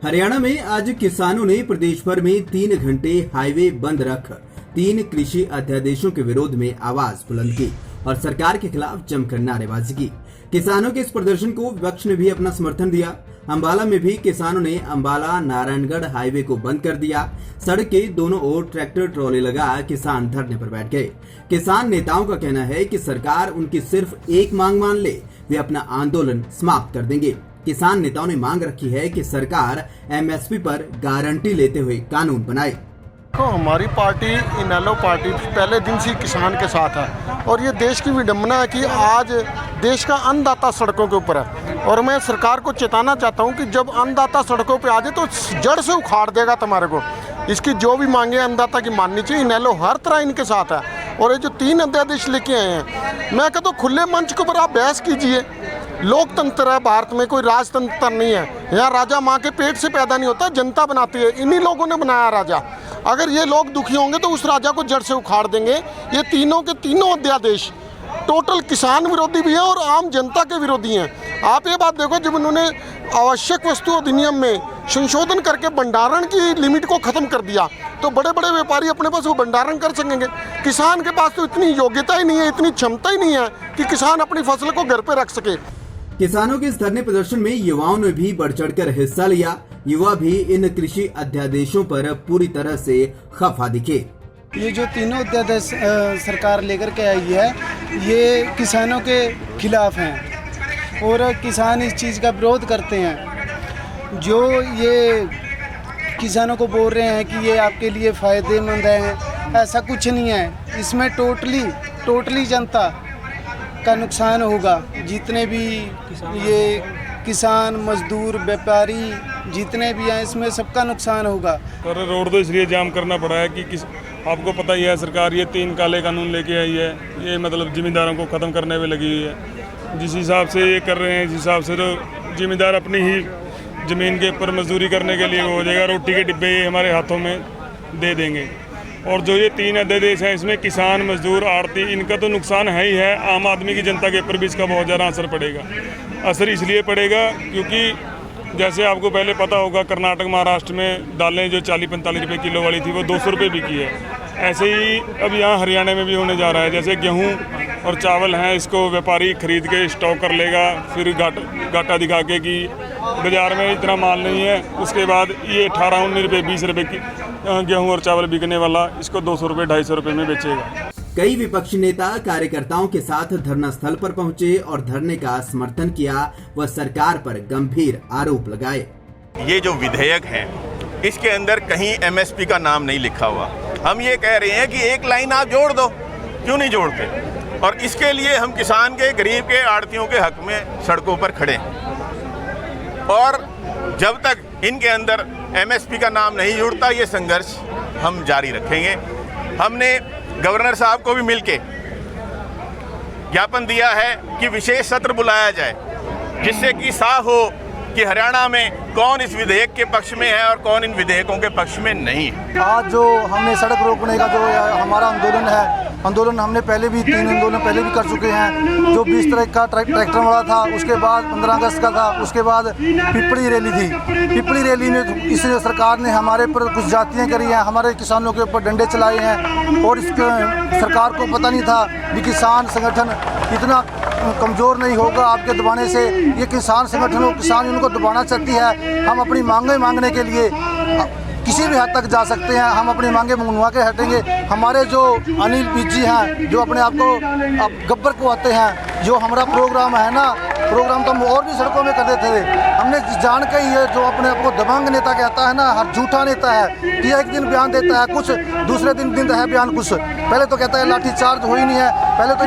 हरियाणा में आज किसानों ने प्रदेश भर में 3 घंटे हाईवे बंद रख 3 कृषि अध्यादेशों के विरोध में आवाज बुलंद की और सरकार के खिलाफ जमकर नारेबाजी की। किसानों के इस प्रदर्शन को विपक्ष ने भी अपना समर्थन दिया। अंबाला में भी किसानों ने अंबाला नारायणगढ़ हाईवे को बंद कर दिया। सड़क के दोनों ओर ट्रैक्टर ट्रॉली लगा किसान धरने पर बैठ गए। किसान नेताओं का कहना है कि सरकार उनकी सिर्फ एक मांग मान ले, वे अपना आंदोलन समाप्त कर देंगे। किसान नेताओं ने मांग रखी है कि सरकार एमएसपी पर गारंटी लेते हुए कानून बनाए। तो हमारी पार्टी इनेलो पार्टी पहले दिन से किसान के साथ है और ये देश की विडंबना है कि आज देश का अन्नदाता सड़कों के ऊपर है। और मैं सरकार को चेताना चाहता हूँ कि जब अन्नदाता सड़कों पे आ जाए तो जड़ से उखाड़ देगा तुम्हारे को। इसकी जो भी मांगे अन्नदाता की माननी चाहिए। इनेलो हर तरह इनके साथ है। और ये जो 3 अध्यादेश लेके आए हैं, मैं कहता हूँ खुले मंच के ऊपर आप बहस कीजिए। लोकतंत्र है भारत में, कोई राजतंत्र नहीं है। यहाँ राजा माँ के पेट से पैदा नहीं होता, जनता बनाती है। इन्हीं लोगों ने बनाया राजा। अगर ये लोग दुखी होंगे तो उस राजा को जड़ से उखाड़ देंगे। ये तीनों के तीनों अध्यादेश टोटल किसान विरोधी भी हैं और आम जनता के विरोधी हैं। आप ये बात देखो, जब उन्होंने आवश्यक वस्तु अधिनियम में संशोधन करके भंडारण की लिमिट को खत्म कर दिया तो बड़े बड़े व्यापारी अपने पास वो भंडारण कर सकेंगे। किसान के पास तो इतनी योग्यता ही नहीं है, इतनी क्षमता ही नहीं है कि किसान अपनी फसल को घर पे रख सके। किसानों के इस धरने प्रदर्शन में युवाओं ने भी बढ़ चढ़कर हिस्सा लिया। युवा भी इन कृषि अध्यादेशों पर पूरी तरह से खफा दिखे। ये जो तीनों अध्यादेश सरकार लेकर के आई है, ये किसानों के खिलाफ हैं और किसान इस चीज़ का विरोध करते हैं। जो ये किसानों को बोल रहे हैं कि ये आपके लिए फ़ायदेमंद है, ऐसा कुछ नहीं है। इसमें टोटली जनता का नुकसान होगा। जितने भी ये किसान, मजदूर, व्यापारी जितने भी हैं, इसमें सबका नुकसान होगा। पर रोड तो इसलिए जाम करना पड़ा है कि आपको पता ही है, सरकार ये 3 काले कानून लेके आई है। ये मतलब जिम्मेदारों को ख़त्म करने में लगी हुई है। जिस हिसाब से ये कर रहे हैं, जिस हिसाब से तो जिम्मेदार अपनी ही ज़मीन के ऊपर मजदूरी करने के लिए वो हो जाएगा। रोटी के डिब्बे ये हमारे हाथों में दे देंगे। और जो ये 3 अध्यादेश हैं, इसमें किसान, मजदूर, आड़ती, इनका तो नुकसान है ही है। आम आदमी की जनता के ऊपर भी इसका बहुत ज़्यादा असर पड़ेगा। असर इसलिए पड़ेगा क्योंकि जैसे आपको पहले पता होगा, कर्नाटक, महाराष्ट्र में दालें जो 40-45 रुपये किलो वाली थी वो 200 रुपये बिकी है। ऐसे ही अब यहाँ हरियाणा में भी होने जा रहा है। जैसे गेहूँ और चावल हैं, इसको व्यापारी खरीद के स्टॉक कर लेगा, फिर घाटा दिखा के कि बाज़ार में इतना माल नहीं है। उसके बाद ये 18-19 रुपये 20 रुपये की गेहूँ और चावल बिकने वाला इसको 200 रुपये 250 रुपये में बेचेगा। कई विपक्षी नेता कार्यकर्ताओं के साथ धरना स्थल पर पहुंचे और धरने का समर्थन किया व सरकार पर गंभीर आरोप लगाए। ये जो विधेयक है, इसके अंदर कहीं एमएसपी का नाम नहीं लिखा हुआ। हम ये कह रहे हैं कि एक लाइन आप जोड़ दो, क्यों नहीं जोड़ते? और इसके लिए हम किसान के, गरीब के, आड़तियों के हक में सड़कों पर खड़े हैं। और जब तक इनके अंदर एमएसपी का नाम नहीं जुड़ता, ये संघर्ष हम जारी रखेंगे। हमने गवर्नर साहब को भी मिलके ज्ञापन दिया है कि विशेष सत्र बुलाया जाए, जिससे कि साफ हो कि हरियाणा में कौन इस विधेयक के पक्ष में है और कौन इन विधेयकों के पक्ष में नहीं है। आज जो हमने सड़क रोकने का जो हमारा आंदोलन है, आंदोलन हमने पहले भी 3 आंदोलन पहले भी कर चुके हैं। जो 20 तारीख का ट्रैक्टर वाला था, उसके बाद 15 अगस्त का था, उसके बाद पिपड़ी रैली थी। पिपड़ी रैली में इस सरकार ने हमारे पर कुछ जातियाँ करी हैं, हमारे किसानों के ऊपर डंडे चलाए हैं। और इसके सरकार को पता नहीं था कि किसान संगठन इतना कमज़ोर नहीं होगा आपके दबाने से। ये किसान संगठन और किसान उनको दबाना चाहती है। हम अपनी मांगें मांगने के लिए किसी भी हद तक जा सकते हैं। हम अपनी मांगें मनवा के हटेंगे। हमारे जो अनिल बीजी हैं, जो अपने आप को अब गब्बर को आते हैं, जो हमारा प्रोग्राम है ना, प्रोग्राम तो हम और भी सड़कों में करते थे। हमने जान के ही जो अपने आप को दबंग नेता कहता है ना, हर झूठा नेता है कि एक दिन बयान देता है कुछ, दूसरे दिन है बयान कुछ। पहले तो कहता है लाठी चार्ज हो ही नहीं है। पहले तो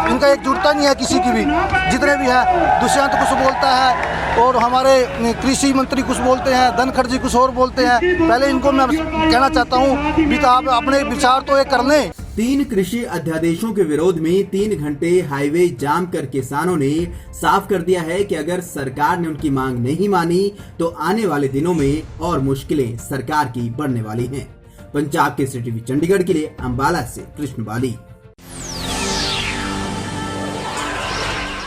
इनका एकजुटता नहीं है किसी की भी, जितने भी हैं। दुष्यंत कुछ बोलता है और हमारे कृषि मंत्री कुछ बोलते हैं, धनखड़ जी कुछ और बोलते हैं। पहले इनको मैं कहना चाहता हूँ कि आप अपने विचार तो ये कर लें। 3 कृषि अध्यादेशों के विरोध में 3 घंटे हाईवे जाम कर किसानों ने साफ कर दिया है कि अगर सरकार ने उनकी मांग नहीं मानी तो आने वाले दिनों में और मुश्किलें सरकार की बढ़ने वाली हैं। पंजाब केसरी टीवी चंडीगढ़ के लिए अंबाला से कृष्ण बाली।